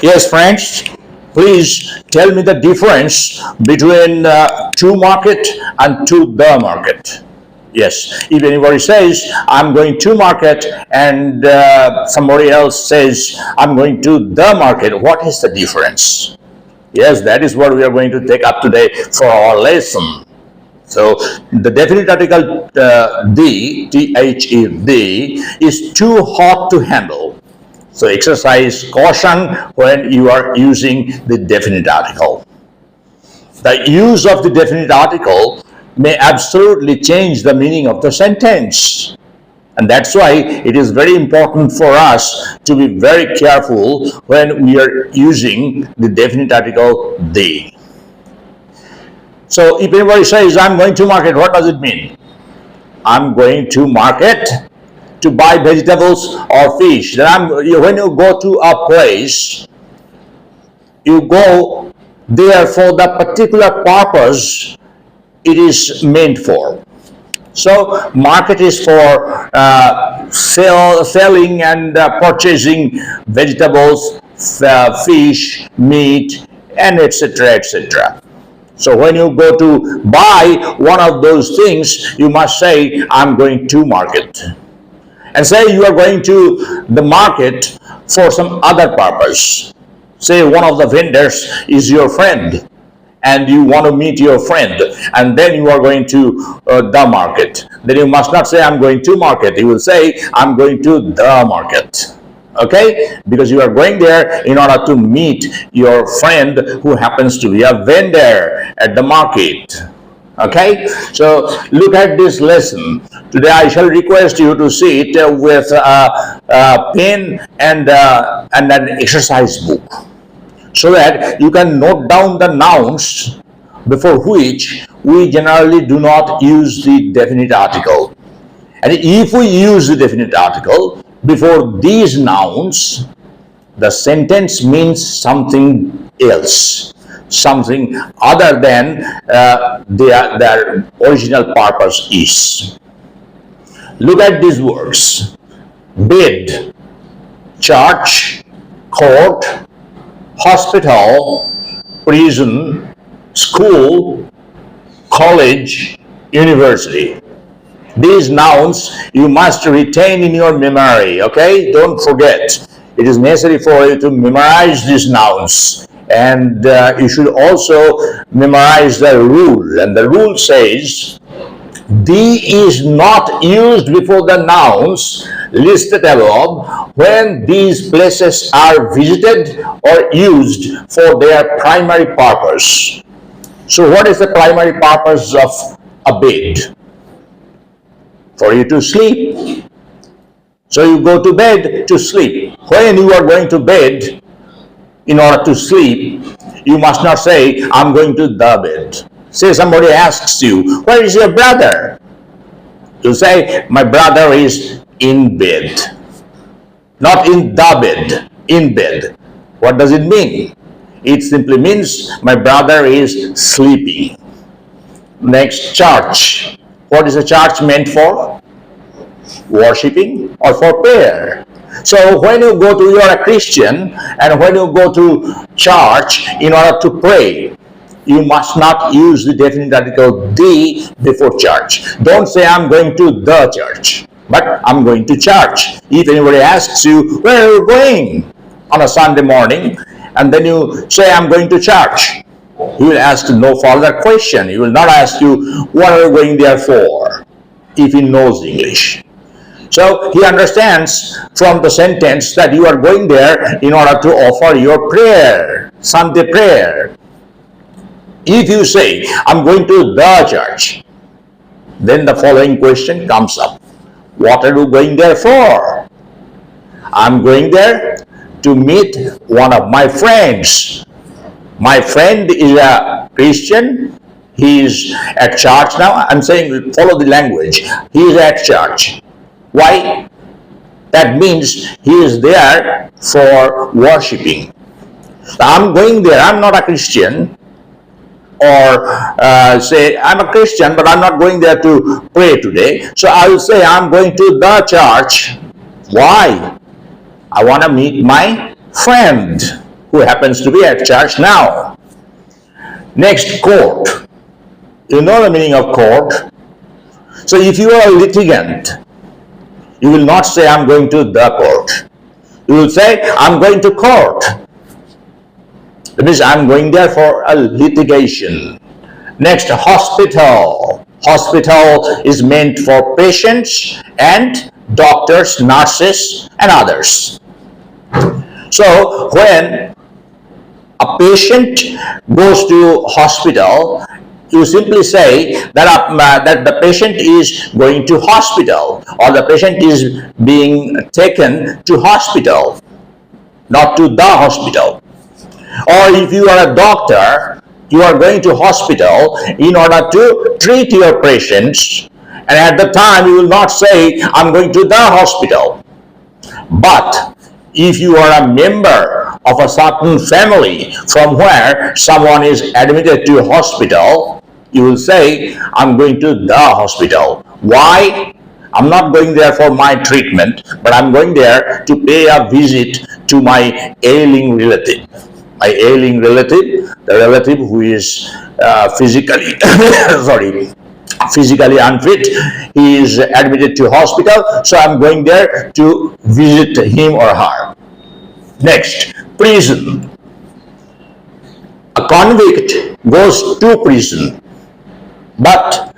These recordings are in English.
Yes, friends, please tell me the difference between to market and to the market. Yes, if anybody says I'm going to market and somebody else says I'm going to the market, what is the difference? Yes, that is what we are going to take up today for our lesson. So the definite article the, is too hot to handle. So exercise caution when you are using the definite article. The use of the definite article may absolutely change the meaning of the sentence. And that's why it is very important for us to be very careful when we are using the definite article the. So if anybody says, I'm going to market, what does it mean? I'm going to market to buy vegetables or fish. When you go to a place, you go there for the particular purpose it is meant for. So market is for selling and purchasing vegetables, fish, meat, and etc. etc. So when you go to buy one of those things, you must say, I'm going to market. And say you are going to the market for some other purpose. Say one of the vendors is your friend and you want to meet your friend, and then you are going to the market. Then you must not say I'm going to market. You will say I'm going to the market. Okay? Because you are going there in order to meet your friend who happens to be a vendor at the market. Okay, so look at this lesson. Today I shall request you to sit with a pen and an exercise book so that you can note down the nouns before which we generally do not use the definite article. And if we use the definite article before these nouns, the sentence means something else, something other than their original purpose is. Look at these words: bed, church, court, hospital, prison, school, college, university. These nouns you must retain in your memory, okay? Don't forget. It is necessary for you to memorize these nouns. And you should also memorize the rule. And the rule says, the is not used before the nouns listed above when these places are visited or used for their primary purpose. So what is the primary purpose of a bed? For you to sleep. So you go to bed to sleep. When you are going to bed in order to sleep, you must not say, I'm going to the bed. Say somebody asks you, where is your brother? You say, my brother is in bed. Not in the bed, in bed. What does it mean? It simply means my brother is sleeping. Next, church. What is a church meant for? Worshipping or for prayer. So when you go to, you are a Christian, and when you go to church in order to pray, you must not use the definite article the before church. Don't say I'm going to the church, but I'm going to church. If anybody asks you, where are you going on a Sunday morning? And then you say I'm going to church. He will ask no further question. He will not ask you, what are you going there for? If he knows English. So he understands from the sentence that you are going there in order to offer your prayer, Sunday prayer. If you say, I'm going to the church, then the following question comes up. What are you going there for? I'm going there to meet one of my friends. My friend is a Christian. He is at church now. I'm saying, follow the language. He is at church. Why? That means he is there for worshipping. I'm going there. I'm not a Christian. Or say, I'm a Christian, but I'm not going there to pray today. So I will say, I'm going to the church. Why? I want to meet my friend. who happens to be at church now. Next, court. You know the meaning of court. So if you are a litigant, you will not say, I'm going to the court. You will say, I'm going to court. That means I'm going there for a litigation. Next, hospital. Hospital is meant for patients and doctors, nurses, and others. So when a patient goes to hospital, you simply say that the patient is going to hospital, or the patient is being taken to hospital, not to the hospital. Or if you are a doctor, you are going to hospital in order to treat your patients, and at the time you will not say, I'm going to the hospital. But if you are a member of a certain family from where someone is admitted to a hospital, you will say, I'm going to the hospital. Why? I'm not going there for my treatment, but I'm going there to pay a visit to my ailing relative. My ailing relative, the relative who is physically unfit, he is admitted to hospital, so I'm going there to visit him or her. Next, prison. A convict goes to prison, but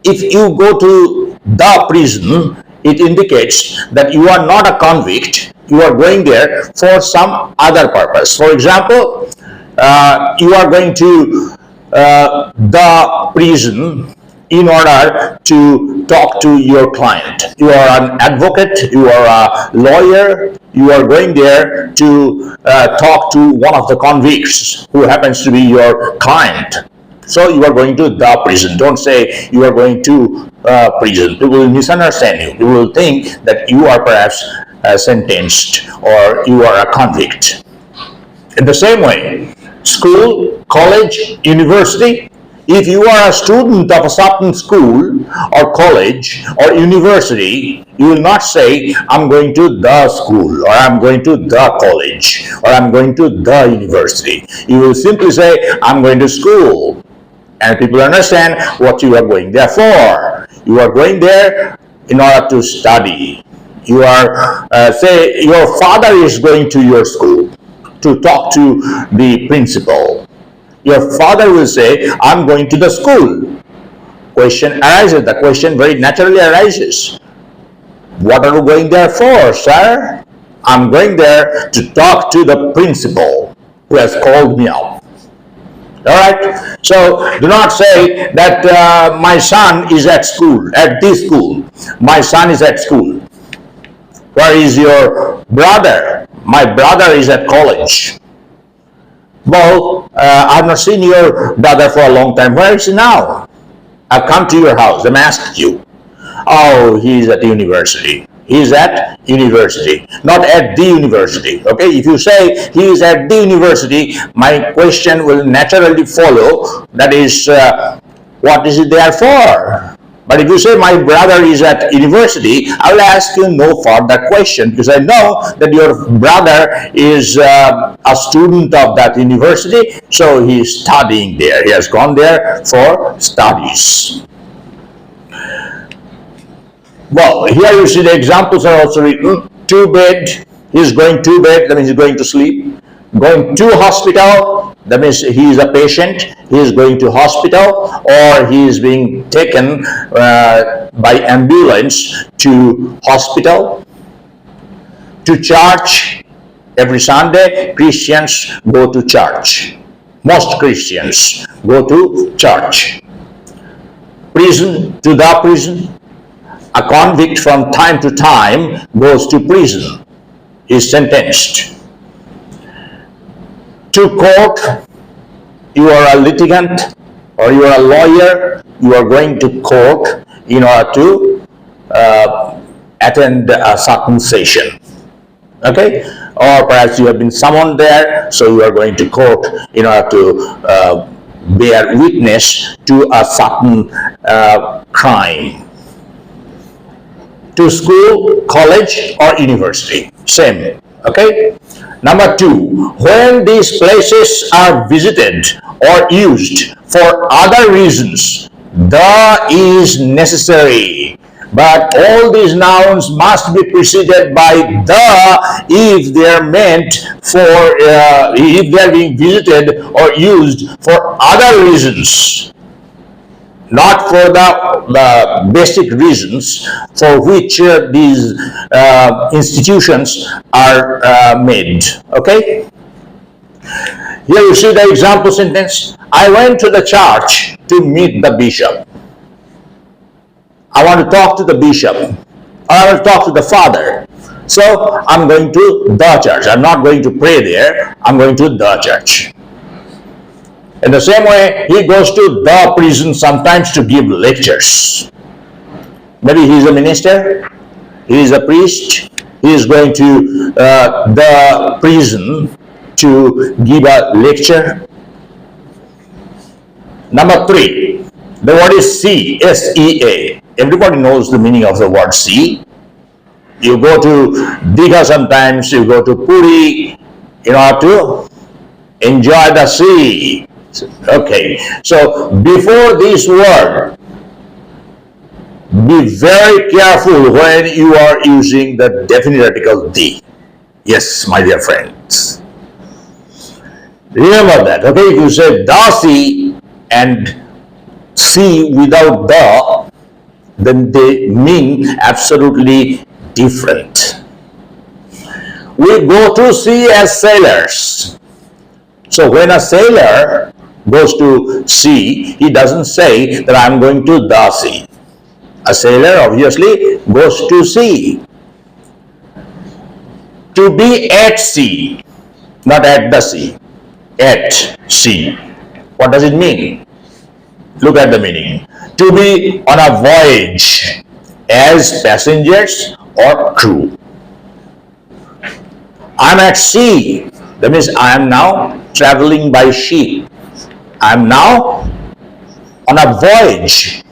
if you go to the prison, it indicates that you are not a convict. You are going there for some other purpose. For example, you are going to the prison in order to talk to your client. You are an advocate, you are a lawyer, you are going there to talk to one of the convicts who happens to be your client. So you are going to the prison. Don't say you are going to prison. People will misunderstand you. People will think that you are perhaps sentenced or you are a convict. In the same way, school, college, university, if you are a student of a certain school or college or university, you will not say, I'm going to the school, or I'm going to the college, or I'm going to the university. You will simply say, I'm going to school. And people understand what you are going there for. You are going there in order to study. You are, say, your father is going to your school to talk to the principal. Your father will say, I'm going to the school. Question arises. The question very naturally arises. What are you going there for, sir? I'm going there to talk to the principal who has called me out. All right. So do not say that my son is at school, at this school. My son is at school. Where is your brother? My brother is at college. Well, I've not seen your brother for a long time. Where is he now? I've come to your house. I'm asked you. Oh, he's at university. He's at university, not at the university. Okay, if you say he is at the university, my question will naturally follow. That is, what is it there for? But if you say my brother is at university, I will ask you no further question, because I know that your brother is a student of that university, so he is studying there. He has gone there for studies. Well, here you see the examples are also written. To bed, he is going to bed, that means he's going to sleep. Going to hospital, that means he is a patient, he is going to hospital, or he is being taken by ambulance to hospital. To church, every Sunday, Christians go to church. Most Christians go to church. Prison, to the prison. A convict from time to time goes to prison, is sentenced. To court, you are a litigant or you are a lawyer, you are going to court in order to attend a certain session. Okay? Or perhaps you have been summoned there, so you are going to court in order to bear witness to a certain crime. To school, college, or university, same. Okay. Number two, when these places are visited or used for other reasons, the is necessary. But all these nouns must be preceded by the if they are meant for, if they are being visited or used for other reasons, not for the basic reasons for which these institutions are made. Okay? Here you see the example sentence. I went to the church to meet the bishop. I want to talk to the bishop. I want to talk to the father. So I'm going to the church. I'm not going to pray there. I'm going to the church. In the same way, he goes to the prison sometimes to give lectures. Maybe he is a minister, he is a priest, he is going to the prison to give a lecture. Number three, the word is see, S-E-A. Everybody knows the meaning of the word see. You go to Digha sometimes, you go to Puri, in order to enjoy the sea. Okay, so before this word, be very careful when you are using the definite article the. Yes, my dear friends. Remember that, okay? If you say the sea and see without the, then they mean absolutely different. We go to sea as sailors. So when a sailor goes to sea, he doesn't say that I'm going to the sea. A sailor obviously goes to sea. To be at sea, not at the sea, at sea. What does it mean? Look at the meaning. To be on a voyage as passengers or crew. I'm at sea. That means I am now traveling by ship. I'm now on a voyage.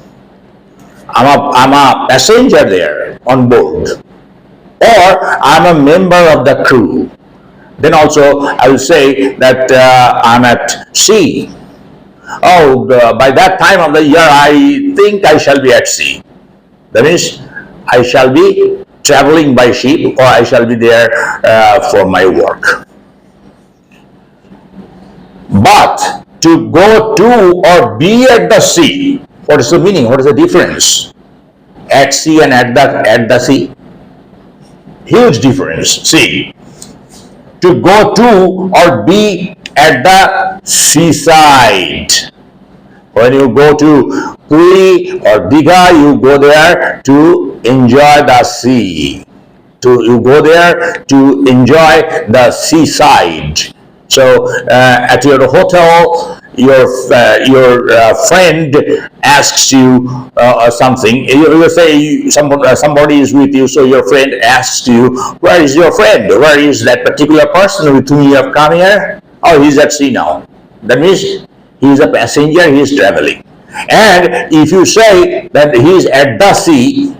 I'm a passenger there on board. Or I'm a member of the crew. Then also I will say that I'm at sea. Oh, by that time of the year I think I shall be at sea. That means I shall be traveling by ship or I shall be there for my work. But to go to or be at the sea, what is the meaning? What is the difference? At sea and at the sea? Huge difference. See, to go to or be at the seaside. When you go to Puri or Digha, you go there to enjoy the sea. You go there to enjoy the seaside. So at your hotel, your friend asks you something. You say somebody is with you, so your friend asks you, where is your friend? Where is that particular person with whom you have come here? Oh, he's at sea now. That means he is a passenger, he is traveling. And if you say that he is at the sea,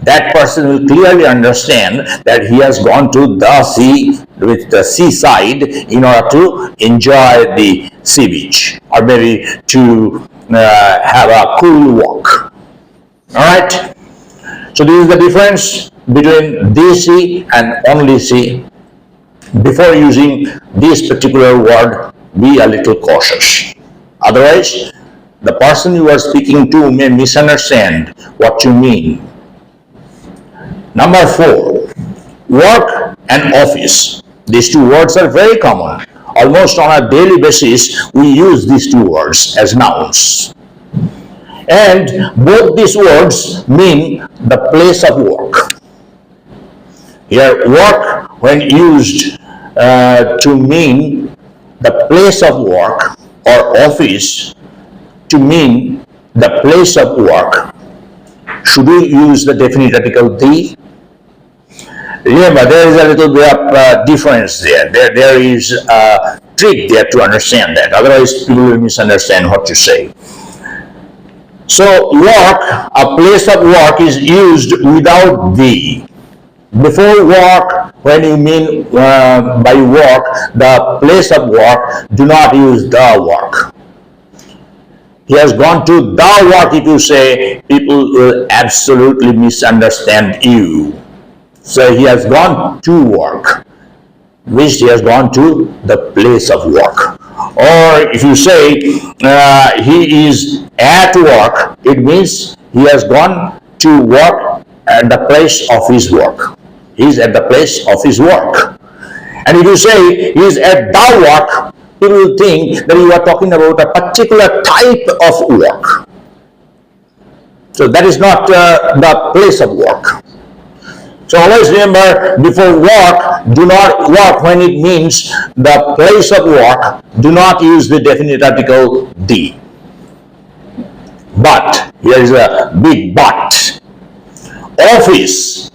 that person will clearly understand that he has gone to the sea, with the seaside, in order to enjoy the sea beach or maybe to have a cool walk. Alright? So this is the difference between the sea and only sea. Before using this particular word, be a little cautious. Otherwise, the person you are speaking to may misunderstand what you mean. Number 4, work and office. These two words are very common. Almost on a daily basis, we use these two words as nouns. And both these words mean the place of work. Here, work, when used to mean the place of work, or office to mean the place of work, should we use the definite article the? Remember, there is a little bit of difference there. There is a trick there to understand that. Otherwise, people will misunderstand what you say. So, work, a place of work, is used without the. Before work, when you mean by work, the place of work, do not use the work. He has gone to the work. If you say, people will absolutely misunderstand you. So he has gone to work, which he has gone to the place of work. Or if you say he is at work, it means he has gone to work at the place of his work. He is at the place of his work. And if you say he is at the work, people will think that you are talking about a particular type of work. So that is not the place of work. So always remember, before work, do not work when it means the place of work. Do not use the definite article the. But, here is a big but. Office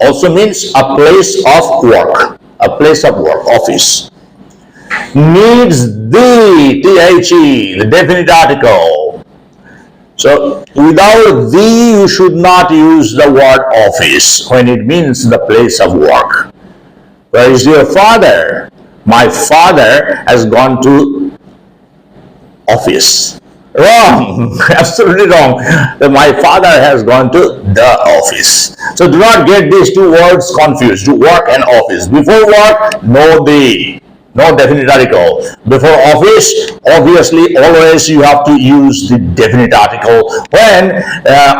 also means a place of work. A place of work, office. Needs the, T-H-E, the definite article. So, without the, you should not use the word office when it means the place of work. Where is your father? My father has gone to office. Wrong, absolutely wrong. My father has gone to the office. So, do not get these two words confused, work and office. Before work, no the. No definite article. Before office, obviously, always you have to use the definite article when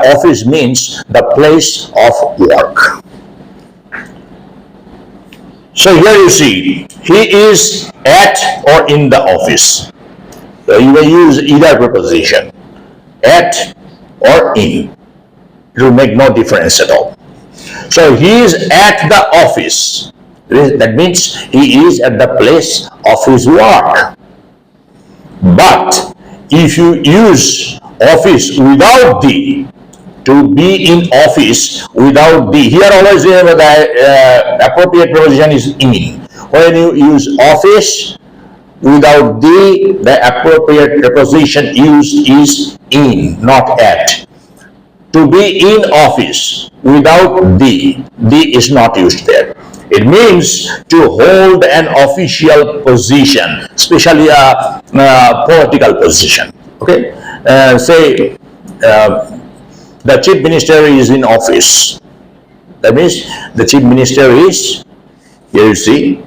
office means the place of work. So here you see, he is at or in the office. So you may use either preposition, at or in. It will make no difference at all. So he is at the office. That means he is at the place of his work. But if you use office without the, to be in office without the, here always remember the appropriate preposition is in. When you use office without the appropriate preposition used is in, not at. To be in office without the is not used there. It means to hold an official position, especially a political position. Okay, say the chief minister is in office. That means the chief minister is, here you see,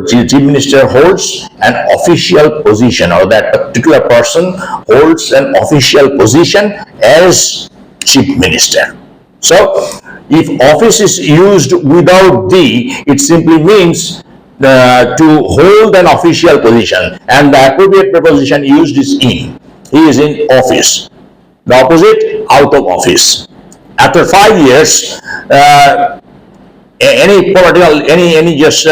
chief minister holds an official position, or that particular person holds an official position as chief minister. So, if office is used without the, it simply means to hold an official position, and the appropriate preposition used is in. He is in office. The opposite, out of office. After 5 years, any political, any just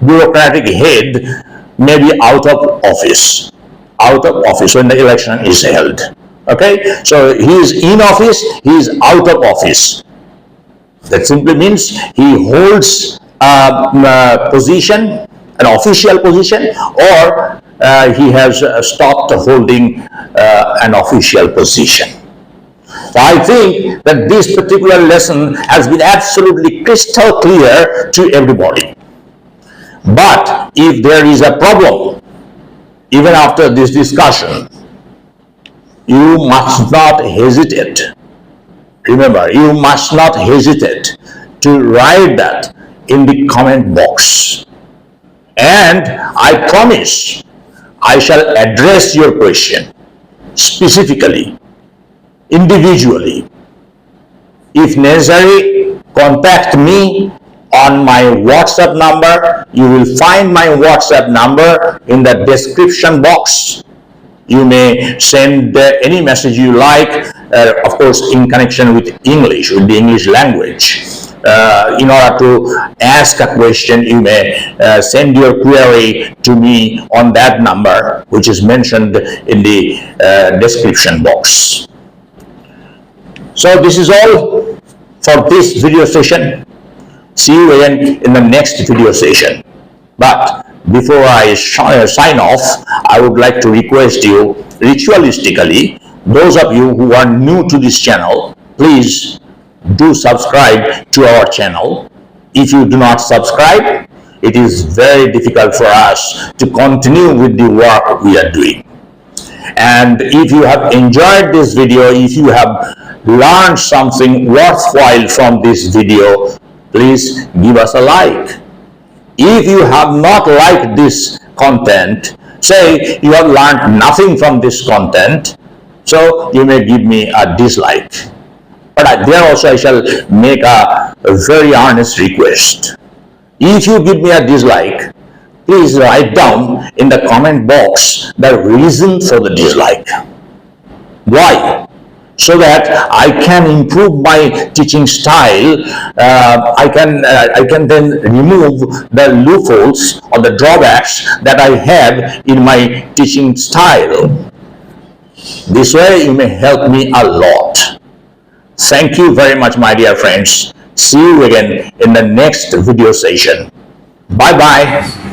bureaucratic head may be out of office. Out of office when the election is held. Okay, so he is in office, he is out of office. That simply means he holds a position, an official position, or he has stopped holding an official position. So I think that this particular lesson has been absolutely crystal clear to everybody. But if there is a problem, even after this discussion, you must not hesitate. Remember, you must not hesitate to write that in the comment box. And I promise I shall address your question specifically, individually. If necessary, contact me on my WhatsApp number. You will find my WhatsApp number in the description box. You may send any message you like, of course, in connection with English, with the English language. In order to ask a question, you may send your query to me on that number, which is mentioned in the description box. So this is all for this video session. See you again in the next video session. But before I sign off, I would like to request you ritualistically, those of you who are new to this channel, please do subscribe to our channel. If you do not subscribe, it is very difficult for us to continue with the work we are doing. And if you have enjoyed this video, if you have learned something worthwhile from this video, please give us a like. If you have not liked this content, say you have learned nothing from this content, so you may give me a dislike. But there also I shall make a very earnest request. If you give me a dislike, please write down in the comment box the reason for the dislike. Why? So that I can improve my teaching style. I can then remove the loopholes or the drawbacks that I have in my teaching style. This way you may help me a lot. Thank you very much, my dear friends. See you again in the next video session. Bye bye.